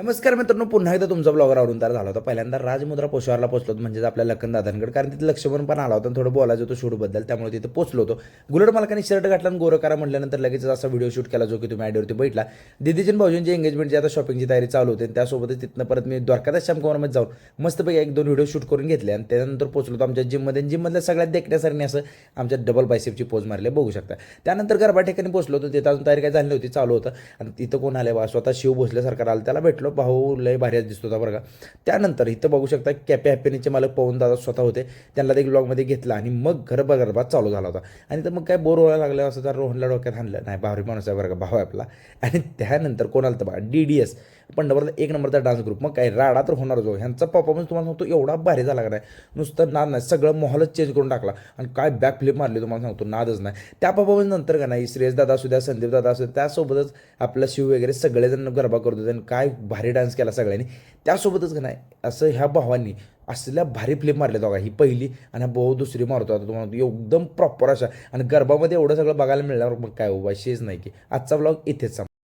नमस्कार मित्रांनो, पुन्हा एकदा तुमचा ब्लॉगर आवरून तयार झाला होता. पहिल्यांदा राजमुद्रा पोशावरला पोचलो होतो, म्हणजेच आपल्या लखन दादांकडे, कारण तिथे लक्ष्मण पण आला होता आणि थोडं बोलायचं होतं शूटबद्दल, त्यामुळे तिथे पोचलो होतो. गुलड मालकाने शर्ट घातला आणि गोरं करा म्हटल्यानंतर लगेच असा व्हिडिओ शूट केला जो की तुम्ही आयडीवरती बैठला. दिदीची भाऊजींची एंगेजमेंटची आता शॉपिंगची तयारी चालू होते. त्यासोबतच तिथनं परत मी द्वारकादास श्यामकुमारमध्ये जाऊन मस्तपैकी एक दोन व्हिडिओ शूट करून घेतले आणि त्यानंतर पोचलो होतो आमच्या जिममध्ये. जिममधल्या सगळ्यात देखण्यासारखी असं आमच्या डबल बायसेपची पोज मारले बघू शकता. त्यानंतर गरबा ठिकाणी पोचलो होतो. तिथं अजून तयारी काय झाली नव्हती, चालू होतं. आणि तिथं कोण आले बा, स्वतः शिव भोसले सरकार आलं, त्याला भेटलो. भाऊ लय भारी दिसतो होता बरं का. त्यानंतर इथं बघू शकता कॅफे हॅपीनेचे मालक पवन दादा स्वतः होते, त्यांना देखील ब्लॉगमध्ये घेतला आणि मग गरबा चालू झाला होता. आणि तर मग काय बोर व्हायला लागलं असं तर रोहनला डोक्यात आणलं नाही, भारी माणूस आहे बरं का, भाव आहे आपला. आणि त्यानंतर कोण आलं तर बघा, DDS पंढरपूरला एक नंबरचा डान्स ग्रुप. मग काय राडा तर होणार जो, ह्यांचा परफॉर्मन्स तुम्हाला सांगतो एवढा भारी झाला का नाही, नुसतं नाद नाही, सगळं माहोलच चेंज करून टाकला. आणि काय बॅक फ्लिप मारली तुम्हाला सांगतो, नादच नाही. त्या परफॉर्मन्स नंतर का नाही, श्रेयस दादा असू द्या, संदीप दादा असू द्या, त्यासोबतच आपला शिव वगैरे सगळेजण गरबा करत होते आणि काय भारी डान्स केला सगळ्यांनी. त्यासोबतच का नाही, असं ह्या भावांनी असल्या भारी फ्लिप मारले दोघा, ही पहिली आणि हा भाऊ दुसरी मारतो. आता तुम्हाला एकदम प्रॉपर अशा, आणि गरबामध्ये एवढं सगळं बघायला मिळणार मग काय उभा शेच नाही की. आजचा ब्लॉग इथेच